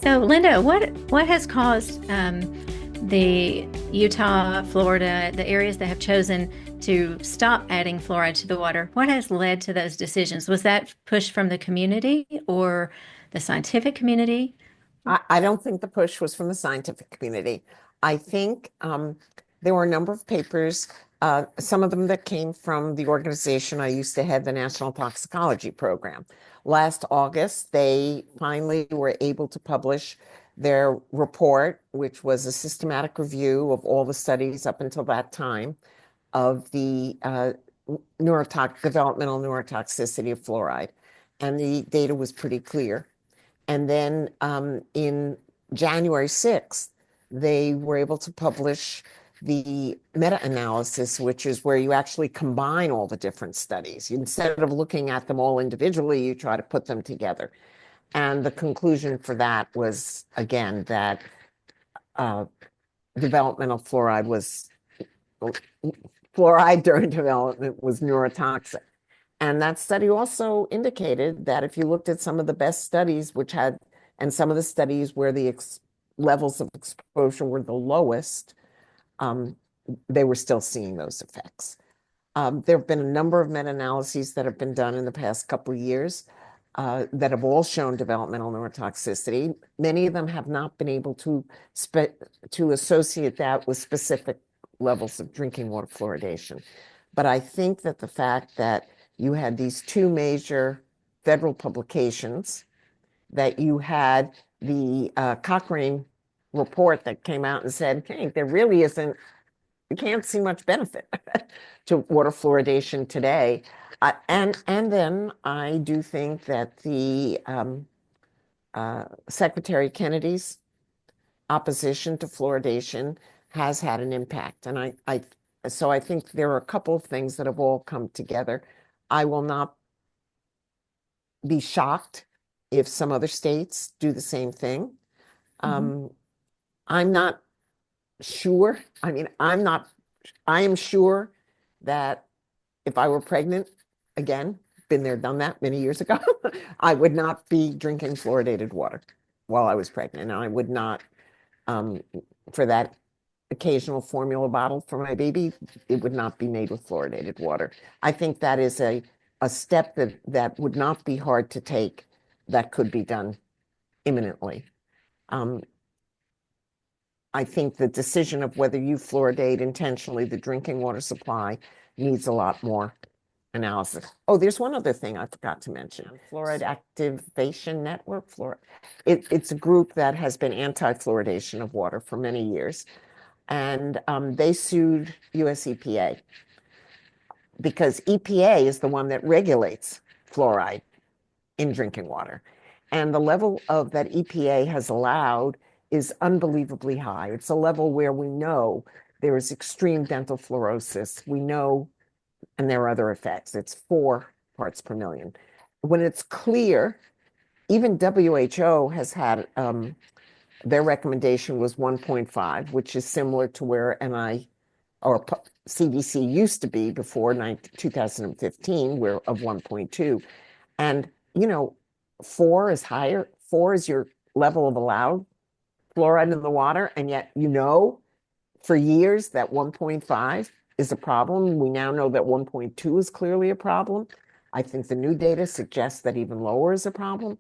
So, Linda, what has caused the Utah, Florida, the areas that have chosen to stop adding fluoride to the water? What has led to those decisions? Was that push from the community or the scientific community? I don't think the push was from the scientific community. I think there were a number of papers, some of them that came from the organization I used to head, the National Toxicology Program. Last August, they finally were able to publish their report, which was a systematic review of all the studies up until that time of the developmental neurotoxicity of fluoride. And the data was pretty clear. And then in January 6th, they were able to publish the meta-analysis, which is where you actually combine all the different studies. Instead of looking at them all individually, you try to put them together. And the conclusion for that was, again, that developmental fluoride during development was neurotoxic. And that study also indicated that if you looked at some of the best studies, and some of the studies where the levels of exposure were the lowest, they were still seeing those effects. There have been a number of meta-analyses that have been done in the past couple of years that have all shown developmental neurotoxicity. Many of them have not been able to associate that with specific levels of drinking water fluoridation. But I think that the fact that you had these two major federal publications, that you had the Cochrane report that came out and said, hey, there really isn't, you can't see much benefit to water fluoridation today. And then I do think that the Secretary Kennedy's opposition to fluoridation has had an impact. And so I think there are a couple of things that have all come together. I will not be shocked if some other states do the same thing. I'm not sure. I mean, I am sure that if I were pregnant, again, been there, done that many years ago, I would not be drinking fluoridated water while I was pregnant. And I would not, for that occasional formula bottle for my baby, it would not be made with fluoridated water. I think that is a step that would not be hard to take, that could be done imminently. I think the decision of whether you fluoridate intentionally the drinking water supply needs a lot more analysis. Oh, there's one other thing I forgot to mention. Fluoride Activation Network. It's a group that has been anti-fluoridation of water for many years. And they sued US EPA because EPA is the one that regulates fluoride in drinking water. And the level of that EPA has allowed is unbelievably high. It's a level where we know there is extreme dental fluorosis. We know, and there are other effects. It's 4 parts per million. When it's clear, even WHO has had, their recommendation was 1.5, which is similar to where CDC used to be before 2015, where of 1.2. And, 4 is higher. 4 is your level of allowed fluoride in the water. And yet, for years that 1.5 is a problem. We now know that 1.2 is clearly a problem. I think the new data suggests that even lower is a problem.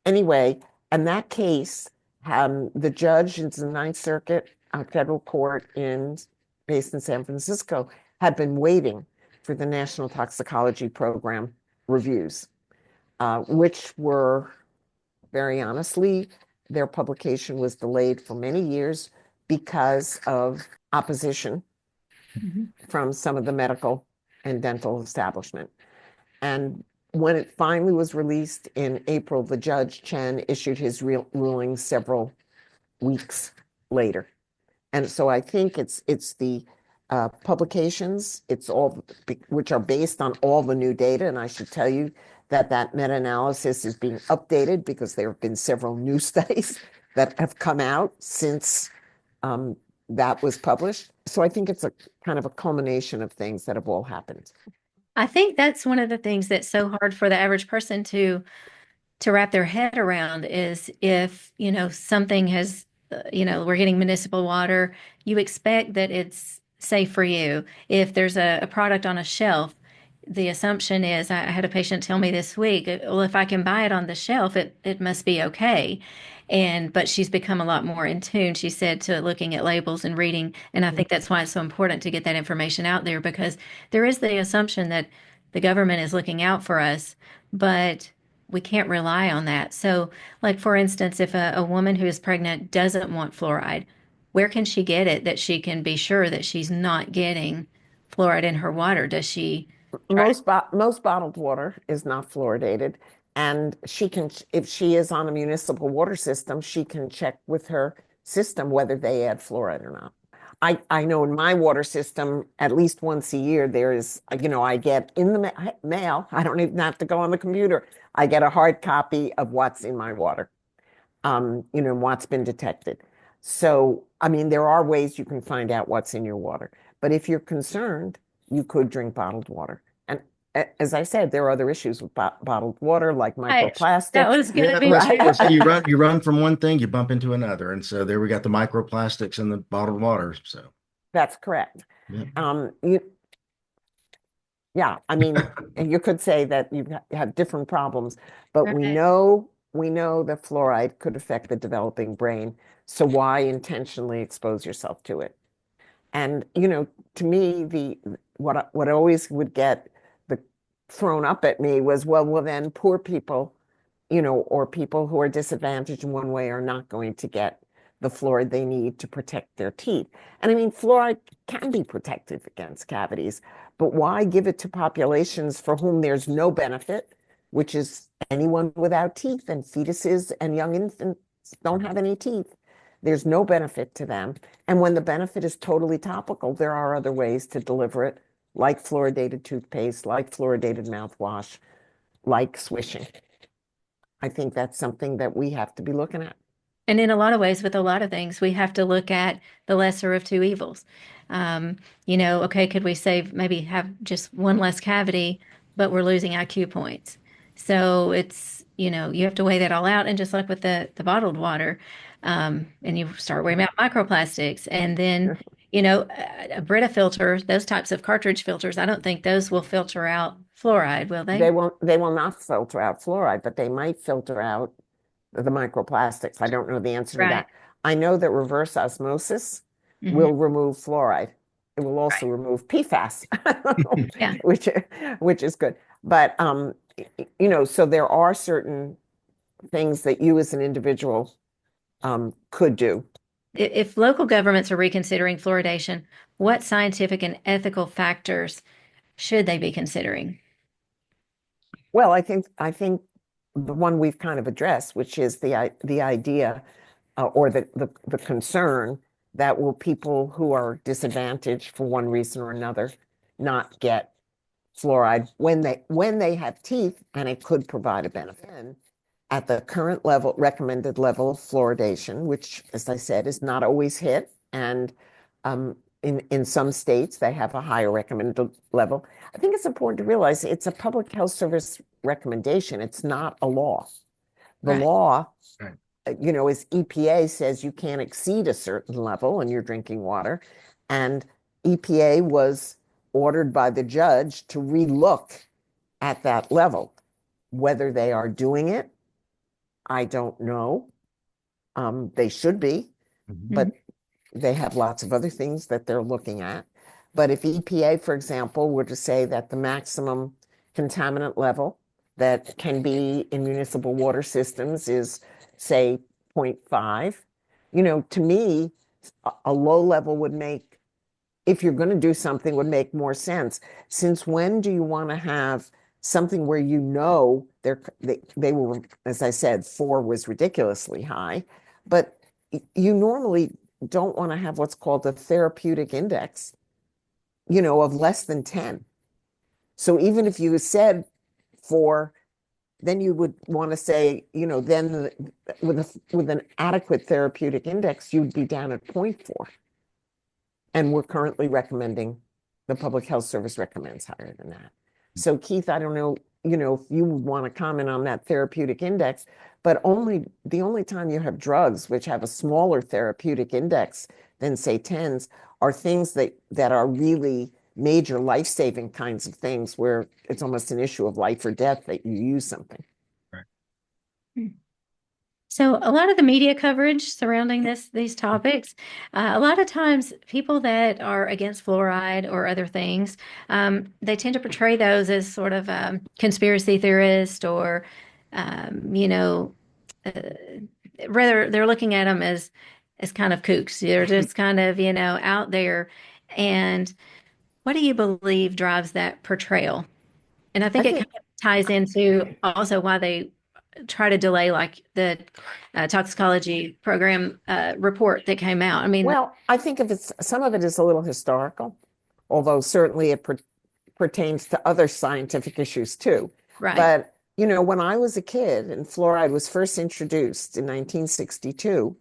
Anyway, in that case, the judge in the Ninth Circuit federal court based in San Francisco had been waiting for the National Toxicology Program reviews, which were, very honestly, their publication was delayed for many years because of opposition from some of the medical and dental establishment. And when it finally was released in April, the Judge Chen issued his ruling several weeks later. And so I think it's the publications, which are based on all the new data. And I should tell you that meta-analysis is being updated because there have been several new studies that have come out since that was published. So I think it's a kind of a culmination of things that have all happened. I think that's one of the things that's so hard for the average person to to wrap their head around is if, something has, we're getting municipal water, you expect that it's safe for you. If there's a product on a shelf, the assumption is, I had a patient tell me this week, well, if I can buy it on the shelf, it must be okay. But she's become a lot more in tune, she said, to looking at labels and reading. And I think that's why it's so important to get that information out there, because there is the assumption that the government is looking out for us, but we can't rely on that. So, like, for instance, if a woman who is pregnant doesn't want fluoride, where can she get it that she can be sure that she's not getting fluoride in her water? Does she try to? Most bottled water is not fluoridated, and she can, if she is on a municipal water system, she can check with her system whether they add fluoride or not. I know in my water system, at least once a year, there is, I get in the mail, I don't even have to go on the computer. I get a hard copy of what's in my water, what's been detected. So, I mean, there are ways you can find out what's in your water. But if you're concerned, you could drink bottled water. And as I said, there are other issues with bottled water, like Right. That microplastics. was going Yeah, to be let's, my let's say you run from one thing, you bump into another. And so there we got the microplastics in the bottled water. So That's correct. yeah. You, yeah, I mean, and you could say that you have different problems, but we right. know that fluoride could affect the developing brain. So why intentionally expose yourself to it? And to me, what always would get the thrown up at me was, well, then poor people, or people who are disadvantaged in one way are not going to get the fluoride they need to protect their teeth. And I mean, fluoride can be protective against cavities, but why give it to populations for whom there's no benefit, which is anyone without teeth, and fetuses and young infants don't have any teeth. There's no benefit to them. And when the benefit is totally topical, there are other ways to deliver it, like fluoridated toothpaste, like fluoridated mouthwash, like swishing. I think that's something that we have to be looking at. And in a lot of ways, with a lot of things, we have to look at the lesser of two evils. Okay, could we save, maybe have just one less cavity, but we're losing IQ points. So you have to weigh that all out. And just like with the bottled water, and you start worrying about microplastics. And then, a Brita filter, those types of cartridge filters, I don't think those will filter out fluoride, will they? They will not filter out fluoride, but they might filter out the microplastics. I don't know the answer to Right. that. I know that reverse osmosis Hmm. will remove fluoride. It will also Right. remove PFAS, Yeah. which which is good. But so there are certain things that you as an individual could do. If local governments are reconsidering fluoridation, what scientific and ethical factors should they be considering? Well, I think the one we've kind of addressed, which is the idea or the concern that will people who are disadvantaged for one reason or another not get fluoride when they have teeth, and it could provide a benefit. And at the current level, recommended level of fluoridation, which, as I said, is not always hit, and in some states they have a higher recommended level. I think it's important to realize it's a public health service recommendation. It's not a law. The Right. law, Right. is EPA says you can't exceed a certain level in your drinking water, and EPA was ordered by the judge to relook at that level. Whether they are doing it, I don't know. They should be, Mhm. but they have lots of other things that they're looking at. But if EPA, for example, were to say that the maximum contaminant level that can be in municipal water systems is, say, 0.5, to me, a low level would make, if you're going to do something, would make more sense. Since when do you want to have something where they were, as I said, 4 was ridiculously high, but you normally don't want to have what's called a therapeutic index, of less than 10. So even if you said 4, then you would want to say, then with an adequate therapeutic index, you'd be down at 0.4. And we're currently recommending, the Public Health Service recommends higher than that. So Keith, I don't know if you would want to comment on that therapeutic index, but the only time you have drugs which have a smaller therapeutic index than say tens are things that are really major life-saving kinds of things where it's almost an issue of life or death that you use something. Right. So a lot of the media coverage surrounding these topics, a lot of times people that are against fluoride or other things, they tend to portray those as sort of conspiracy theorist or, you know, uh, rather they're looking at them as kind of kooks. They're just kind of, out there. And what do you believe drives that portrayal? And I I think it kind think, of ties into also why they try to delay like the toxicology program report that came out. I mean, well, I think if some of it is a little historical, although certainly it pertains to other scientific issues too. right. But, when I was a kid and fluoride was first introduced in 1962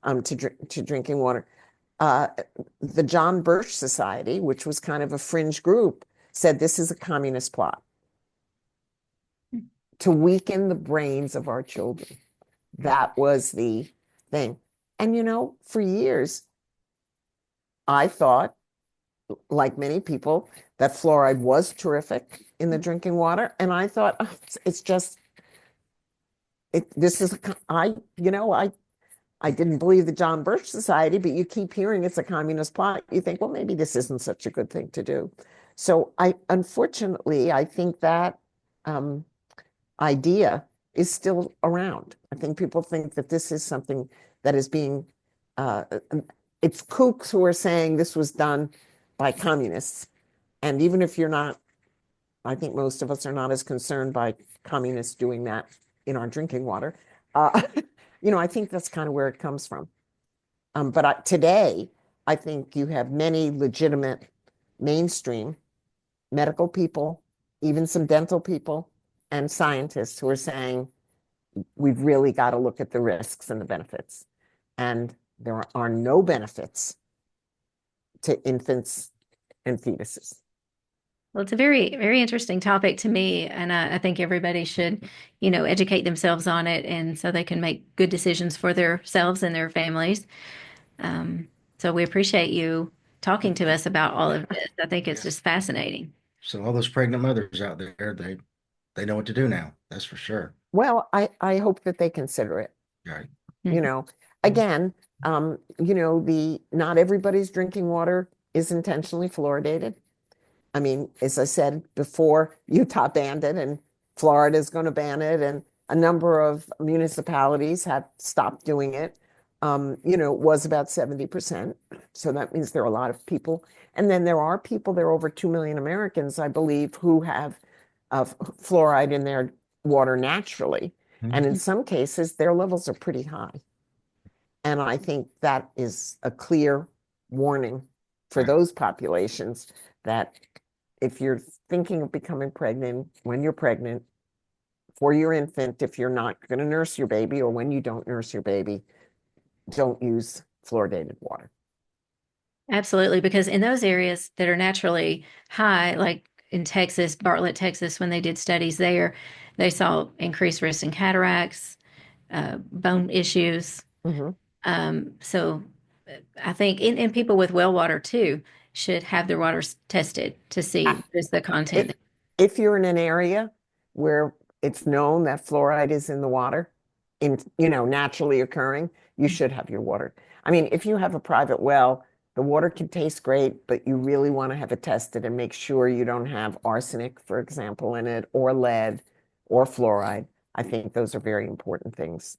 to drinking water, uh, the John Birch Society, which was kind of a fringe group, said this is a communist plot to weaken the brains of our children. That was the thing. And, for years, I thought, like many people, that fluoride was terrific in the drinking water. And I thought, "Oh, it's just, this is, I didn't believe the John Birch Society, but you keep hearing it's a communist plot. You think, well, maybe this isn't such a good thing to do. So unfortunately, I think that um, idea is still around. I think people think that this is something that is being, uh, it's kooks who are saying this was done by communists. And even if you're not, I think most of us are not as concerned by communists doing that in our drinking water. Uh, I think that's kind of where it comes from. But today, I think you have many legitimate mainstream medical people, even some dental people, and scientists who are saying we've really got to look at the risks and the benefits. And there are no benefits to infants and fetuses. Well, it's a very, very interesting topic to me, and I think everybody should, educate themselves on it, and so they can make good decisions for themselves and their families. Um, so we appreciate you talking to us about all of this. I think it's Yeah. just fascinating. So all those pregnant mothers out there, they know what to do now. That's for sure. Well, I hope that they consider it. Right. You Mhm. know, again, the not everybody's drinking water is intentionally fluoridated. I mean, as I said before, Utah banned it and Florida is going to ban it, and a number of municipalities have stopped doing it. It was about 70%. So that means there are a lot of people. And then there are people, there are over 2 million Americans, I believe, who have fluoride in their water naturally. And in Mhm. some cases, their levels are pretty high. And I think that is a clear warning for Right. those populations that if you're thinking of becoming pregnant, when you're pregnant, for your infant, if you're not going to nurse your baby or when you don't nurse your baby, don't use fluoridated water. Absolutely, because in those areas that are naturally high, like in Texas, Bartlett, Texas, when they did studies there, they saw increased risk in cataracts, bone issues. Mhm. So I think, and people with well water too should have their waters tested to see what is the content. If, if you're in an area where it's known that fluoride is in the water, naturally occurring, you should have your water. I mean, if you have a private well, the water can taste great, but you really want to have it tested and make sure you don't have arsenic, for example, in it, or lead, or fluoride. I think those are very important things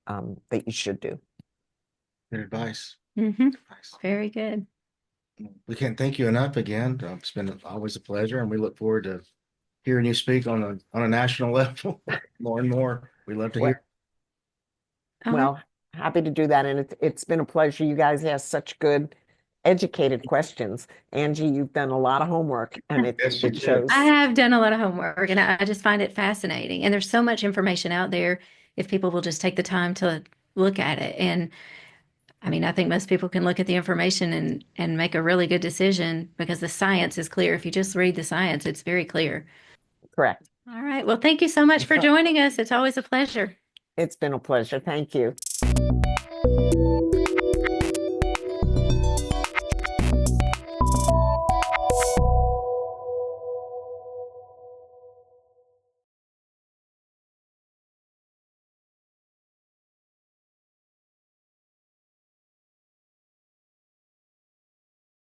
that you should do. Good advice. Hmm. Advice. Very good. We can't thank you enough again. It's been always a pleasure, and we look forward to hearing you speak on a national level more and more. We love to Well, hear. All right. well, happy to do that. And it's been a pleasure. You guys ask such good, educated questions. Angie, you've done a lot of homework and Yes, you it did. I shows. have done a lot of homework and I just find it fascinating. And there's so much information out there if people will just take the time to look at it. And I mean, I think most people can look at the information and make a really good decision because the science is clear. If you just read the science, it's very clear. Correct. All right. Well, thank you so much for joining us. It's always a pleasure. It's been a pleasure. Thank you.